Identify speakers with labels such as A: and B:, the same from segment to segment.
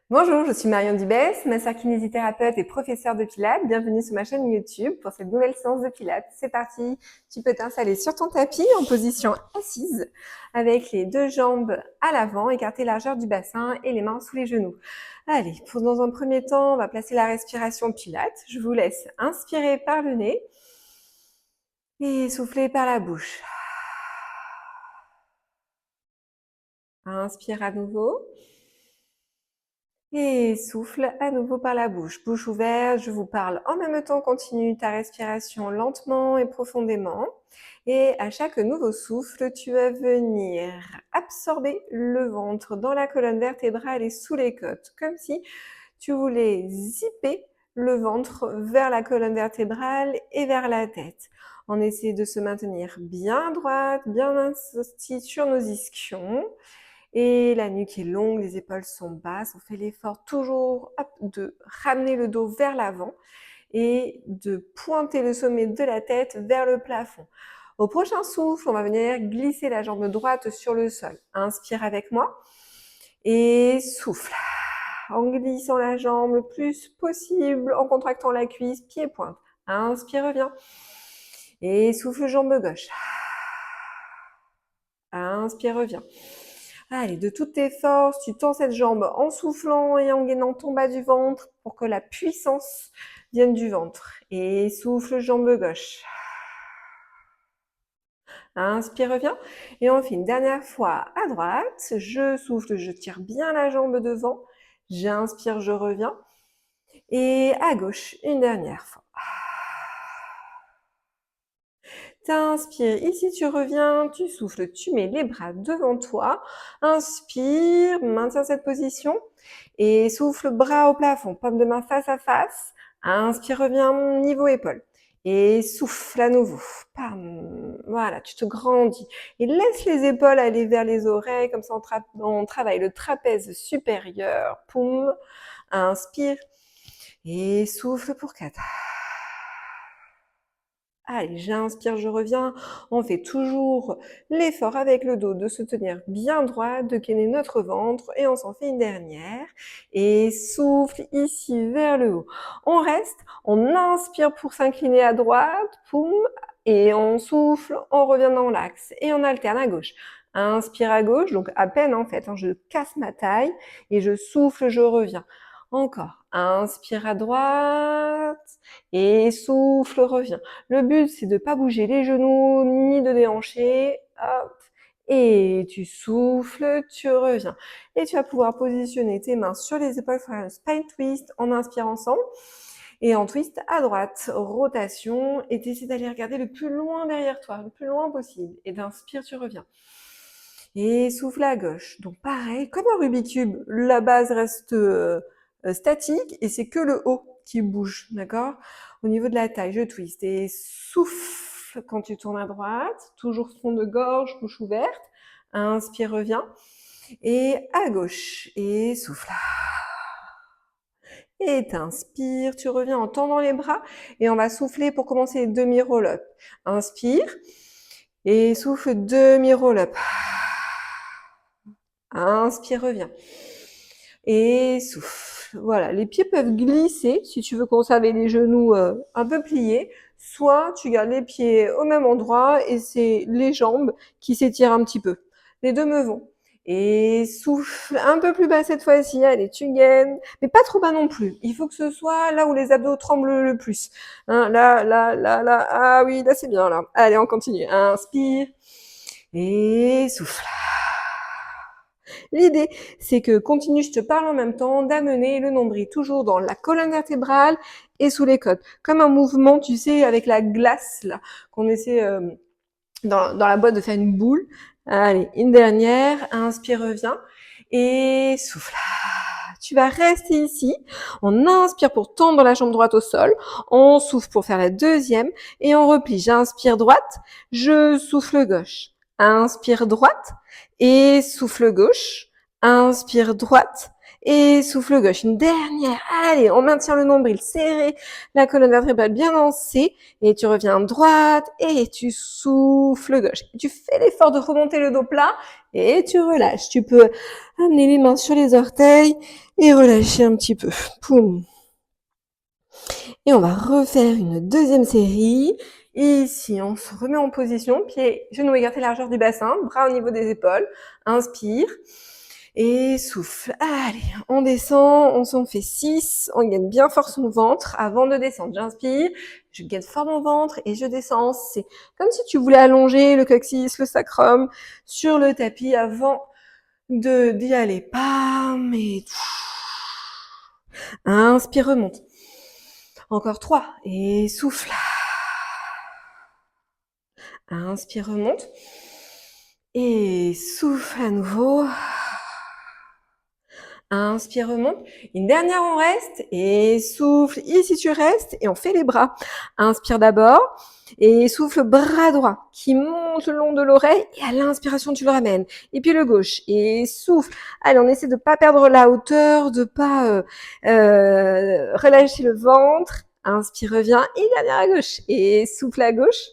A: Bonjour, je suis Marion Dubès, masseur kinésithérapeute et professeure de Pilates. Bienvenue sur ma chaîne YouTube pour cette nouvelle séance de Pilates. C'est parti. Tu peux t'installer sur ton tapis en position assise avec les deux jambes à l'avant, écarter largeur du bassin et les mains sous les genoux. Allez, dans un premier temps, on va placer la respiration Pilates. Je vous laisse inspirer par le nez et souffler par la bouche. Inspire à nouveau. Et souffle à nouveau par la bouche. Bouche ouverte, je vous parle en même temps, continue ta respiration lentement et profondément. Et à chaque nouveau souffle, tu vas venir absorber le ventre dans la colonne vertébrale et sous les côtes, comme si tu voulais zipper le ventre vers la colonne vertébrale et vers la tête. On essaie de se maintenir bien droite, bien investie sur nos ischions. Et la nuque est longue, les épaules sont basses. On fait l'effort toujours de ramener le dos vers l'avant et de pointer le sommet de la tête vers le plafond. Au prochain souffle, on va venir glisser la jambe droite sur le sol. Inspire avec moi et souffle. En glissant la jambe le plus possible, en contractant la cuisse, pied-pointe. Inspire, reviens. Et souffle jambe gauche. Inspire, reviens. Allez, de toutes tes forces, tu tends cette jambe en soufflant et en gainant ton bas du ventre pour que la puissance vienne du ventre. Et souffle jambe gauche. Inspire, reviens. Et on fait une dernière fois à droite. Je souffle, je tire bien la jambe devant. J'inspire, je reviens. Et à gauche, une dernière fois. T'inspires, ici tu reviens, tu souffles, tu mets les bras devant toi. Inspire, maintiens cette position. Et souffle, bras au plafond, paume de main face à face. Inspire, reviens, niveau épaule. Et souffle à nouveau. Pam. Voilà, tu te grandis. Et laisse les épaules aller vers les oreilles, comme ça on travaille le trapèze supérieur. Poum. Inspire. Et souffle pour 4. Allez, j'inspire, je reviens. On fait toujours l'effort avec le dos de se tenir bien droit, de gainer notre ventre et on s'en fait une dernière. Et souffle ici vers le haut. On reste, on inspire pour s'incliner à droite, poum, et on souffle, on revient dans l'axe et on alterne à gauche. Inspire à gauche, donc à peine en fait, je casse ma taille et je souffle, je reviens. Encore, inspire à droite et souffle, reviens. Le but, c'est de pas bouger les genoux ni de déhancher. Hop. Et tu souffles, tu reviens. Et tu vas pouvoir positionner tes mains sur les épaules, faire un spine twist en inspire ensemble. Et en twist à droite, rotation. Et tu essaies d'aller regarder le plus loin derrière toi, le plus loin possible. Et d'inspire, tu reviens. Et souffle à gauche. Donc pareil, comme un Rubik's Cube, la base reste statique et c'est que le haut qui bouge, d'accord? Au niveau de la taille, je twist et souffle quand tu tournes à droite, toujours fond de gorge, bouche ouverte. Inspire, reviens. Et à gauche, et souffle. Et t'inspires, tu reviens en tendant les bras et on va souffler pour commencer les demi-roll-up. Inspire et souffle demi-roll-up. Inspire, reviens. Et souffle. Voilà, les pieds peuvent glisser si tu veux conserver les genoux un peu pliés. Soit tu gardes les pieds au même endroit et c'est les jambes qui s'étirent un petit peu. Les deux me vont. Et souffle un peu plus bas cette fois-ci. Allez, tu gaines. Mais pas trop bas non plus. Il faut que ce soit là où les abdos tremblent le plus. Hein, là, là, là, là. Ah oui, là c'est bien là. Allez, on continue. Inspire. Et souffle. L'idée, c'est que continue, je te parle en même temps, d'amener le nombril toujours dans la colonne vertébrale et sous les côtes. Comme un mouvement, tu sais, avec la glace, là, qu'on essaie dans la boîte de faire une boule. Allez, une dernière. Inspire, reviens. Et souffle. Tu vas rester ici. On inspire pour tendre la jambe droite au sol. On souffle pour faire la deuxième. Et on replie. J'inspire droite. Je souffle gauche. Inspire droite. Et souffle gauche. Inspire droite. Et souffle gauche. Une dernière. Allez, on maintient le nombril serré. La colonne vertébrale bien en C. Et tu reviens droite. Et tu souffles gauche. Tu fais l'effort de remonter le dos plat. Et tu relâches. Tu peux amener les mains sur les orteils et relâcher un petit peu. Poum. Et on va refaire une deuxième série. Et ici, on se remet en position, pieds, genoux écartés, largeur du bassin, bras au niveau des épaules. Inspire et souffle. Allez, on descend, on s'en fait 6. On gagne bien fort son ventre avant de descendre. J'inspire, je gagne fort mon ventre et je descends. C'est comme si tu voulais allonger le coccyx, le sacrum sur le tapis avant d'y aller. Pam et inspire, remonte. Encore 3 et souffle. Inspire, remonte. Et souffle à nouveau. Inspire, remonte. Une dernière, on reste. Et souffle. Ici, tu restes. Et on fait les bras. Inspire d'abord. Et souffle, bras droit qui monte le long de l'oreille. Et à l'inspiration, tu le ramènes. Et puis le gauche. Et souffle. Allez, on essaie de pas perdre la hauteur, de pas relâcher le ventre. Inspire, reviens. Et dernière à gauche. Et souffle à gauche.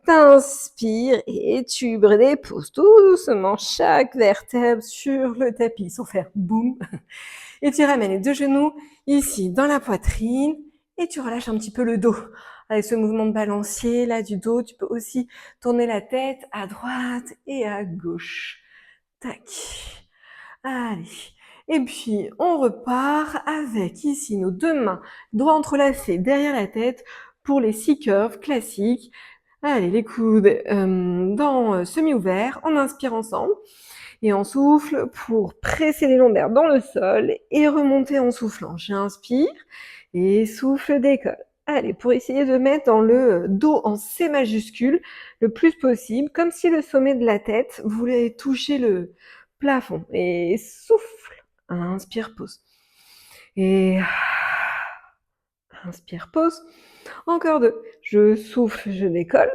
A: T'inspires et tu déposes tout doucement chaque vertèbre sur le tapis sans faire boum. Et tu ramènes les deux genoux ici dans la poitrine et tu relâches un petit peu le dos. Avec ce mouvement de balancier là du dos, tu peux aussi tourner la tête à droite et à gauche. Tac. Allez. Et puis, on repart avec ici nos deux mains droits entrelacés derrière la tête pour les 6 curves classiques. Allez, les coudes dans semi-ouvert. On inspire ensemble. Et on souffle pour presser les lombaires dans le sol et remonter en soufflant. J'inspire et souffle, décolle. Allez, pour essayer de mettre dans le dos en C majuscule le plus possible, comme si le sommet de la tête voulait toucher le plafond. Et souffle. Inspire, pause. Et inspire, pause. Encore 2. Je souffle, je décolle.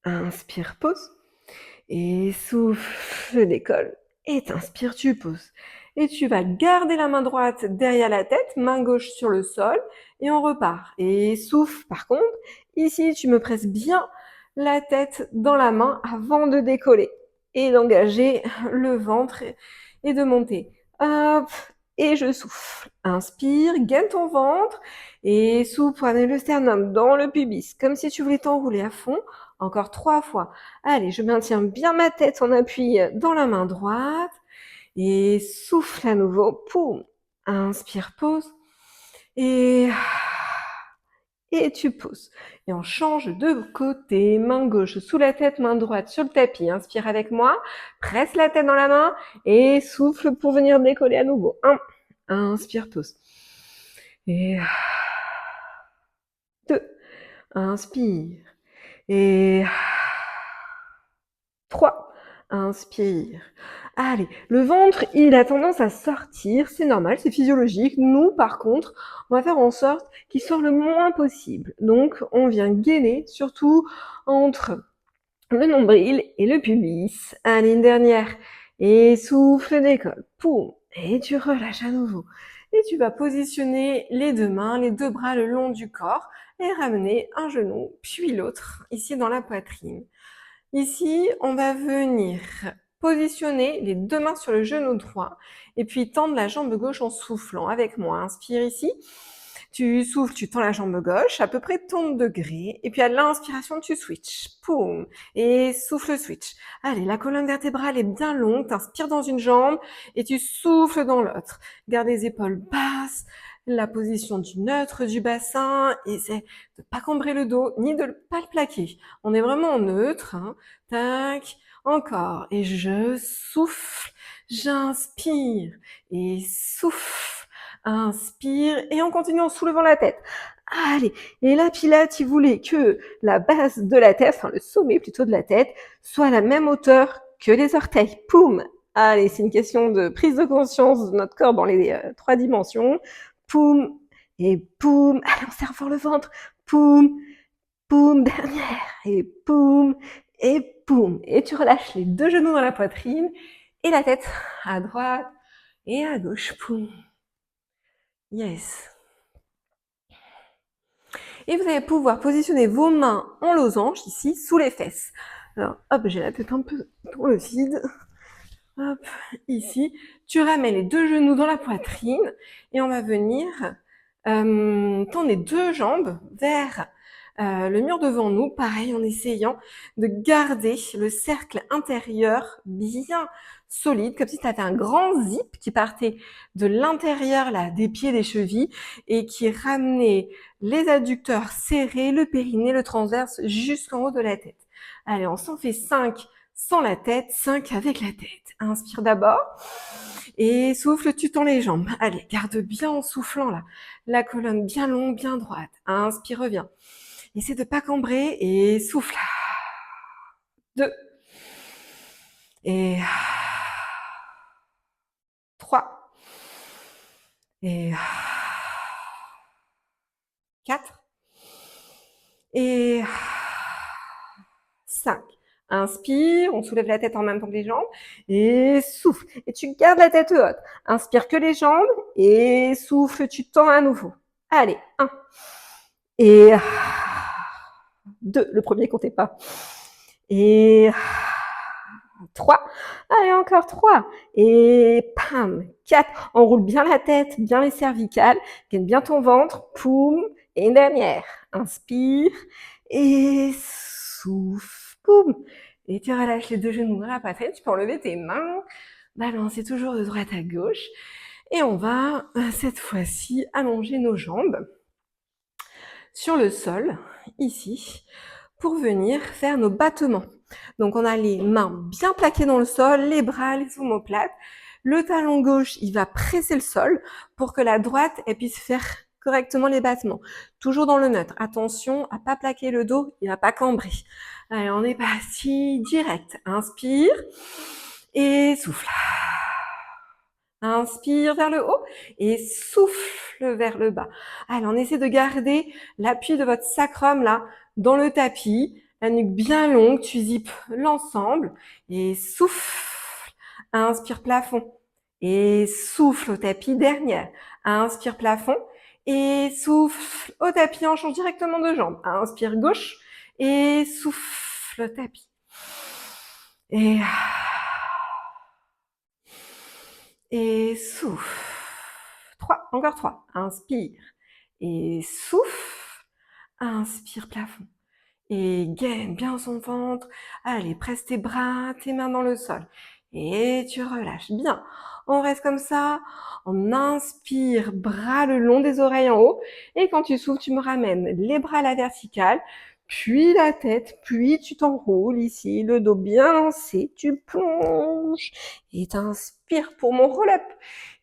A: Inspire, pause. Et souffle, je décolle. Et t'inspires, tu poses. Et tu vas garder la main droite derrière la tête, main gauche sur le sol, et on repart. Et souffle, par contre, ici, tu me presses bien la tête dans la main avant de décoller. Et d'engager le ventre et de monter. Hop, et je souffle. Inspire, gaine ton ventre, et souffle pour amener le sternum dans le pubis, comme si tu voulais t'enrouler à fond. Encore 3 fois. Allez, je maintiens bien ma tête en appui dans la main droite. Et souffle à nouveau. Poum. Inspire, pause. Et tu poses. Et on change de côté. Main gauche sous la tête, main droite sur le tapis. Inspire avec moi. Presse la tête dans la main. Et souffle pour venir décoller à nouveau. 1. Inspire, pause. Et 2. Inspire. Et 3. Inspire. Allez, le ventre, il a tendance à sortir, c'est normal, c'est physiologique. Nous, par contre, on va faire en sorte qu'il sorte le moins possible. Donc, on vient gainer, surtout entre le nombril et le pubis. Allez, une dernière. Et souffle, décolle. Poum. Et tu relâches à nouveau. Et tu vas positionner les deux mains, les deux bras le long du corps et ramener un genou, puis l'autre, ici dans la poitrine. Ici, on va venir positionner les deux mains sur le genou droit et puis tendre la jambe gauche en soufflant avec moi. Inspire ici. Tu souffles, tu tends la jambe gauche à peu près ton degré et puis à l'inspiration, tu switches. Poum. Et souffle, switch. Allez, la colonne vertébrale est bien longue. T'inspires dans une jambe et tu souffles dans l'autre. Garde les épaules basses, la position du neutre du bassin. Essaie de pas cambrer le dos ni de pas le plaquer. On est vraiment en neutre. Hein. Tac. Encore. Et je souffle. J'inspire. Et souffle. Inspire. Et on continue en soulevant la tête. Allez. Et là, Pilates, il voulait que la base de la tête, enfin le sommet plutôt de la tête, soit à la même hauteur que les orteils. Poum. Allez, c'est une question de prise de conscience de notre corps dans les 3 dimensions. Poum. Et poum. Allez, on serre fort le ventre. Poum. Poum. Dernière. Et poum. Et poum. Et tu relâches les deux genoux dans la poitrine et la tête à droite et à gauche. Poum. Yes. Et vous allez pouvoir positionner vos mains en losange ici sous les fesses. Alors hop, j'ai la tête un peu dans le vide. Hop, ici. Tu ramènes les 2 genoux dans la poitrine et on va venir tendre les 2 jambes vers le mur devant nous, pareil en essayant de garder le cercle intérieur bien solide, comme si tu avais un grand zip qui partait de l'intérieur là, des pieds, des chevilles et qui ramenait les adducteurs serrés, le périnée, le transverse jusqu'en haut de la tête. Allez, on s'en fait 5 sans la tête, 5 avec la tête. Inspire d'abord et souffle, tu tends les jambes. Allez, garde bien en soufflant là, la colonne bien longue, bien droite. Inspire, reviens. Essaie de pas cambrer et souffle. 2 et 3 et 4 et 5. Inspire, on soulève la tête en même temps que les jambes et souffle. Et tu gardes la tête haute. Inspire que les jambes et souffle, tu tends à nouveau. Allez, 1 et 2. Le premier comptait pas. Et 3. Allez, encore 3. Et pam, 4. Enroule bien la tête, bien les cervicales. Gaine bien ton ventre. Poum. Et une dernière. Inspire et souffle. Poum. Et tu relâches les 2 genoux dans la poitrine. Tu peux enlever tes mains. Balancer toujours de droite à gauche. Et on va, cette fois-ci, allonger nos jambes sur le sol, ici, pour venir faire nos battements. Donc, on a les mains bien plaquées dans le sol, les bras, les omoplates. Le talon gauche, il va presser le sol pour que la droite, elle puisse faire correctement les battements. Toujours dans le neutre. Attention à pas plaquer le dos, il va pas cambrer. Allez, on est parti direct. Inspire et souffle. Inspire vers le haut et souffle vers le bas. Allez, on essaie de garder l'appui de votre sacrum là dans le tapis, la nuque bien longue, tu zippes l'ensemble et souffle. Inspire plafond et souffle au tapis dernière. Inspire plafond et souffle au tapis, on change directement de jambe. Inspire gauche et souffle au tapis. Et souffle. 3, encore 3. Inspire et souffle. Inspire plafond. Et gaine bien son ventre. Allez, presse tes bras, tes mains dans le sol. Et tu relâches. Bien. On reste comme ça. On inspire, bras le long des oreilles en haut. Et quand tu souffles, tu me ramènes les bras à la verticale, puis la tête, puis tu t'enroules ici, le dos bien lancé, tu plonges et t'inspires pour mon roll-up.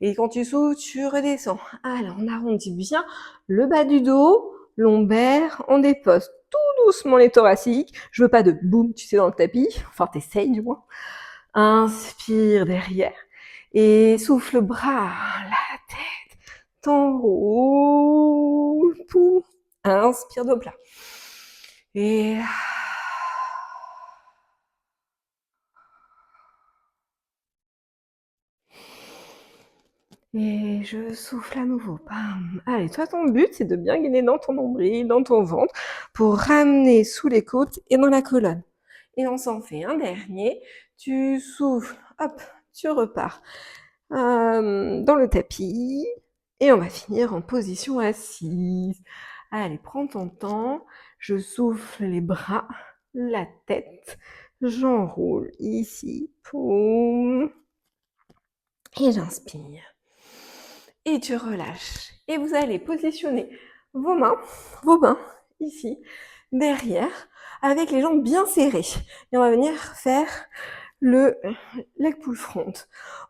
A: Et quand tu souffles, tu redescends. Alors, on arrondit bien le bas du dos, lombaire, on dépose tout doucement les thoraciques. Je veux pas de boum, tu sais, dans le tapis. Enfin, t'essayes du moins. Inspire derrière. Et souffle bras, la tête, t'enroules, tout. Inspire de plat. Et je souffle à nouveau. Bam. Allez, toi, ton but, c'est de bien gainer dans ton nombril, dans ton ventre, pour ramener sous les côtes et dans la colonne. Et on s'en fait un dernier. Tu souffles, hop, tu repars dans le tapis. Et on va finir en position assise. Allez, prends ton temps. Je souffle les bras, la tête. J'enroule ici. Poum. Et j'inspire. Et tu relâches. Et vous allez positionner vos mains, ici, derrière, avec les jambes bien serrées. Et on va venir faire le leg pull front.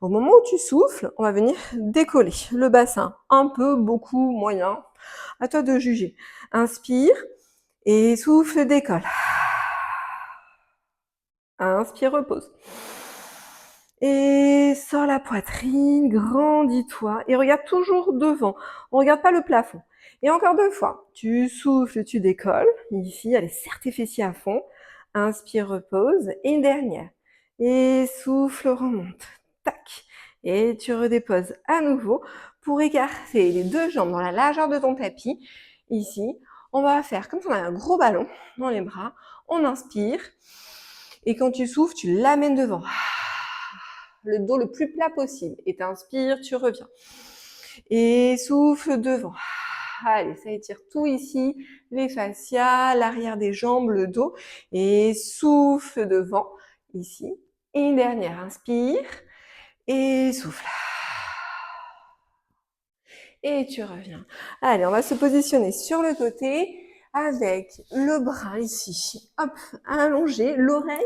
A: Au moment où tu souffles, on va venir décoller le bassin. Un peu, beaucoup, moyen. À toi de juger. Inspire et souffle, décolle. Inspire, repose. Et sors la poitrine, grandis-toi et regarde toujours devant. On regarde pas le plafond. Et encore 2 fois. Tu souffles, tu décolles. Ici, allez, serre tes fessiers à fond. Inspire, repose. Et une dernière. Et souffle, remonte. Tac. Et tu redéposes à nouveau pour écarter les 2 jambes dans la largeur de ton tapis. Ici, on va faire comme si on a un gros ballon dans les bras. On inspire. Et quand tu souffles, tu l'amènes devant. le dos le plus plat possible. Et t'inspires, tu reviens. Et souffle devant. Allez, ça étire tout ici, les fascias, l'arrière des jambes, le dos. Et souffle devant, ici. Et une dernière, inspire. Et souffle. Et tu reviens. Allez, on va se positionner sur le côté avec le bras ici. Hop, allongé, l'oreille.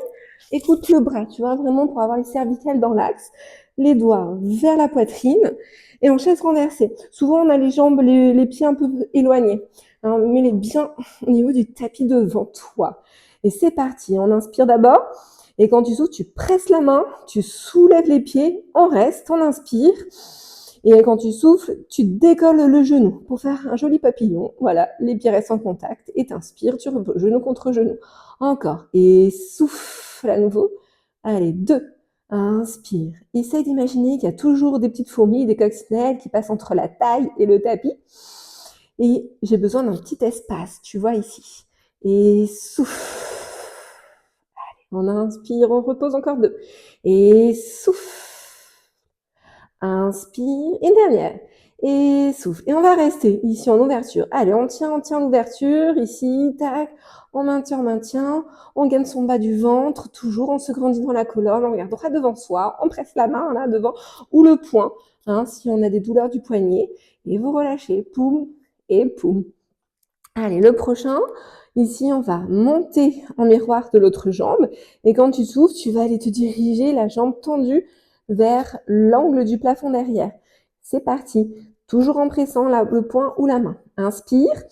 A: Écoute le bras, tu vois, vraiment pour avoir les cervicales dans l'axe. Les doigts vers la poitrine. Et en chaise renversée. Souvent, on a les jambes, les pieds un peu éloignés. Hein, mets-les bien au niveau du tapis devant toi. Et c'est parti. On inspire d'abord. Et quand tu souffles, tu presses la main, tu soulèves les pieds, on reste, on inspire. Et quand tu souffles, tu décolles le genou pour faire un joli papillon. Voilà, les pieds restent en contact. Et t'inspires, tu reposes genou contre genou. Encore. Et souffle à nouveau. Allez, 2. Inspire. Essaye d'imaginer qu'il y a toujours des petites fourmis, des coccinelles qui passent entre la taille et le tapis. Et j'ai besoin d'un petit espace, tu vois ici. Et souffle. On inspire, on repose encore 2. Et souffle. Inspire. Une dernière. Et souffle. Et on va rester ici en ouverture. Allez, on tient l'ouverture. Ici, tac. On maintient. On gagne son bas du ventre. Toujours, on se grandit dans la colonne. On regarde droit devant soi. On presse la main là devant. Ou le poing. Hein, si on a des douleurs du poignet. Et vous relâchez. Poum et poum. Allez, le prochain. Ici, on va monter en miroir de l'autre jambe. Et quand tu souffles, tu vas aller te diriger la jambe tendue vers l'angle du plafond derrière. C'est parti. Toujours en pressant le poing ou la main. Inspire.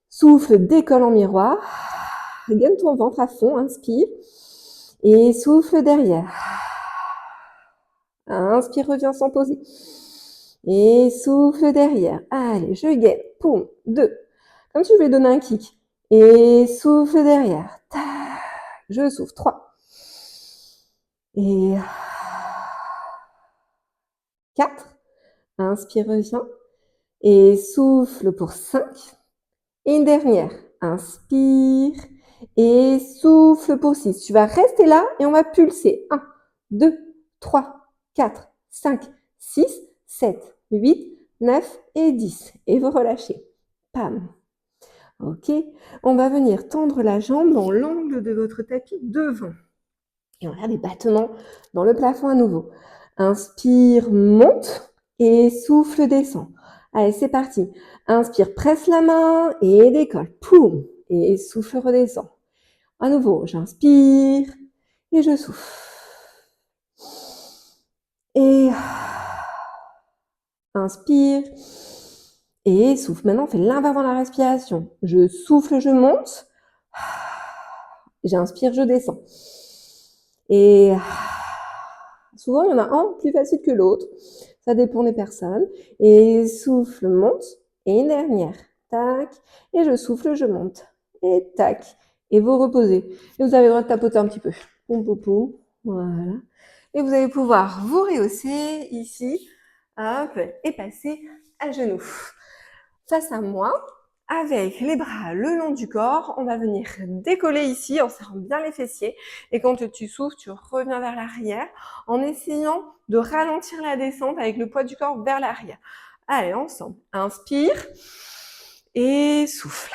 A: Souffle, décolle en miroir. Gagne ton ventre à fond. Inspire. Et souffle derrière. Inspire, reviens sans poser. Et souffle derrière. Allez, je gagne. Poum. 2. Comme tu veux donner un kick. Et souffle derrière. Je souffle. 3. Et 4. Inspire, reviens. Et souffle pour 5. Et une dernière. Inspire. Et souffle pour 6. Tu vas rester là et on va pulser. 1, 2, 3, 4, 5, 6, 7, 8, 9 et 10. Et vous relâchez. Pam. Ok. On va venir tendre la jambe dans l'angle de votre tapis devant. Et on a des battements dans le plafond à nouveau. Inspire, monte et souffle, descend. Allez, c'est parti. Inspire, presse la main et décolle. Poum. Et souffle, redescend. À nouveau, j'inspire et je souffle. Et inspire et souffle. Maintenant, on fait l'inverse dans la respiration. Je souffle, je monte. J'inspire, je descends. Et souvent, il y en a un plus facile que l'autre. Ça dépend des personnes. Et souffle, monte. Et une dernière. Tac. Et je souffle, je monte. Et tac. Et vous reposez. Et vous avez le droit de tapoter un petit peu. Poum, poum, poum. Voilà. Et vous allez pouvoir vous rehausser ici. Hop. Et passer à genoux. Face à moi. Avec les bras le long du corps, on va venir décoller ici en serrant bien les fessiers. Et quand tu souffles, tu reviens vers l'arrière en essayant de ralentir la descente avec le poids du corps vers l'arrière. Allez, ensemble. Inspire et souffle.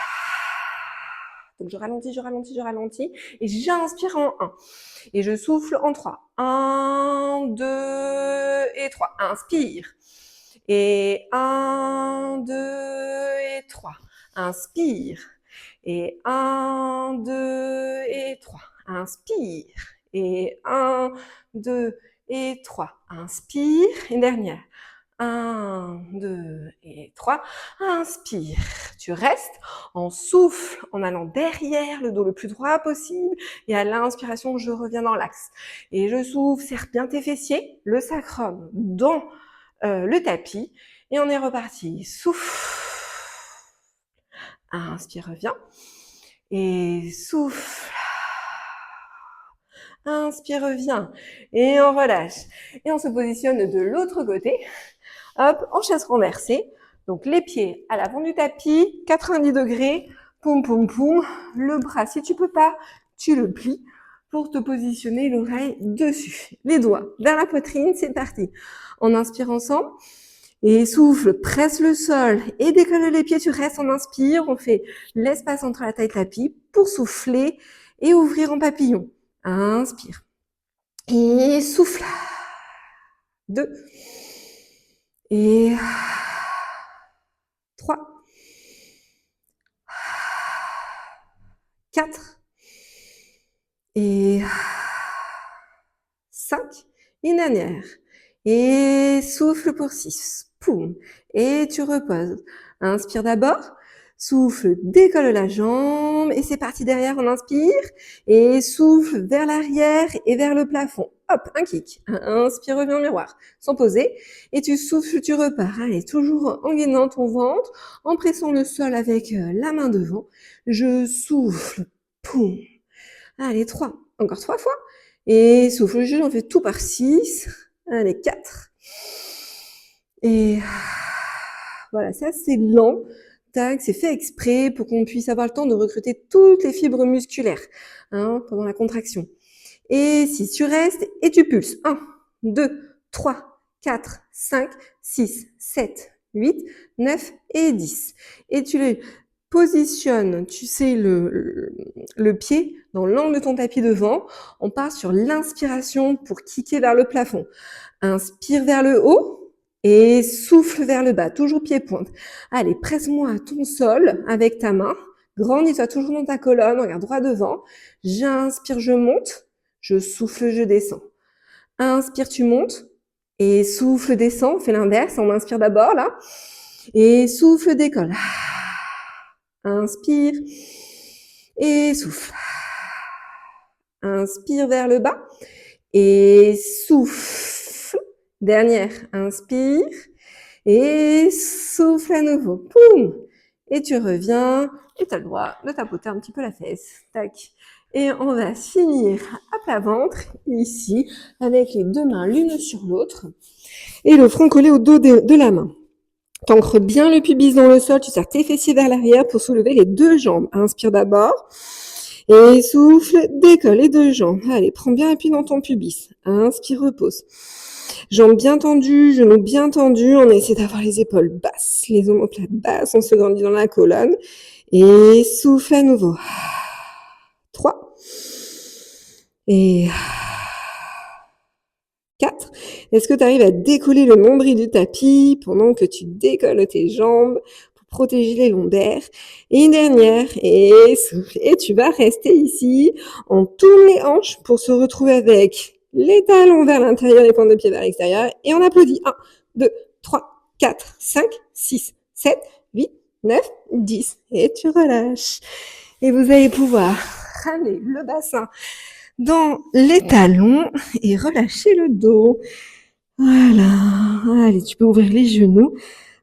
A: Donc je ralentis. Et j'inspire en 1. Et je souffle en 3. 1, 2 et 3. Inspire. Et 1, 2 et 3. Inspire. Et 1, 2 et 3. Inspire. Et 1, 2 et 3. Inspire. Une dernière. 1, 2 et 3. Inspire. Tu restes en souffle, en allant derrière le dos le plus droit possible. Et à l'inspiration, je reviens dans l'axe. Et je souffle, serre bien tes fessiers, le sacrum dans le tapis. Et on est reparti. Souffle. Inspire, reviens. Et souffle. Inspire, reviens. Et on relâche. Et on se positionne de l'autre côté. Hop, en chaise renversée. Donc les pieds à l'avant du tapis, 90 degrés. Poum, poum, poum. Le bras, si tu peux pas, tu le plies. pour te positionner l'oreille dessus. Les doigts vers la poitrine, c'est parti. On inspire ensemble. Et souffle, presse le sol et décolle les pieds, tu restes, on inspire, on fait l'espace entre la taille et la pied pour souffler et ouvrir en papillon. Inspire. Et souffle. 2. Et 3. 4. Et 5. Une dernière. Et souffle pour 6. Poum. Et tu reposes. Inspire d'abord. Souffle, décolle la jambe. Et c'est parti derrière, on inspire. Et souffle vers l'arrière et vers le plafond. Hop, un kick. Inspire, reviens au miroir. Sans poser. Et tu souffles, tu repars. Allez, toujours en gainant ton ventre. En pressant le sol avec la main devant. Je souffle. Poum. Allez, 3. Encore 3 fois. Et souffle juste, on fait tout par 6. Allez, 4. Et voilà, c'est assez lent. Tac, c'est fait exprès pour qu'on puisse avoir le temps de recruter toutes les fibres musculaires pendant la contraction. Et 6, tu restes et tu pulses. 1, 2, 3, 4, 5, 6, 7, 8, 9 et 10. Et tu les positionnes, tu sais, le pied dans l'angle de ton tapis devant. On part sur l'inspiration pour kicker vers le plafond. Inspire vers le haut et souffle vers le bas, toujours pied-pointe. Allez, presse-moi à ton sol avec ta main. Grandis-toi toujours dans ta colonne, regarde droit devant. J'inspire, je monte. Je souffle, je descends. Inspire, tu montes. Et souffle, descend. On fait l'inverse. On inspire d'abord, là. Et souffle, décolle. Inspire. Et souffle. Inspire vers le bas. Et souffle. Dernière. Inspire. Et souffle à nouveau. Poum. Et tu reviens. Et tu as le droit de tapoter un petit peu la fesse. Tac. Et on va finir à plat ventre, ici, avec les deux mains l'une sur l'autre. Et le front collé au dos de la main. T'ancres bien le pubis dans le sol, tu serres tes fessiers vers l'arrière pour soulever les deux jambes. Inspire d'abord. Et souffle, décolle les deux jambes. Allez, prends bien appui dans ton pubis. Inspire, repose. Jambes bien tendues, genoux bien tendus. On essaie d'avoir les épaules basses, les omoplates basses. On se grandit dans la colonne. Et souffle à nouveau. 3. Et 4. Est-ce que tu arrives à décoller le nombril du tapis pendant que tu décolles tes jambes pour protéger les lombaires? Et une dernière. Et souffle. Et tu vas rester ici. On tourne les hanches pour se retrouver avec les talons vers l'intérieur, les pointes de pied vers l'extérieur. Et on applaudit. 1, 2, 3, 4, 5, 6, 7, 8, 9, 10. Et tu relâches. Et vous allez pouvoir ramener le bassin dans les talons et relâcher le dos. Voilà. Allez, tu peux ouvrir les genoux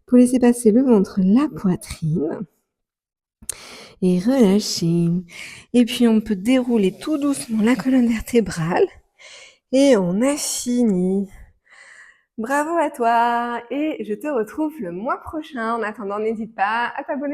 A: pour laisser passer le ventre, la poitrine. Et relâcher. Et puis, on peut dérouler tout doucement la colonne vertébrale. Et on a fini. Bravo à toi. Et je te retrouve le mois prochain. En attendant, n'hésite pas à t'abonner.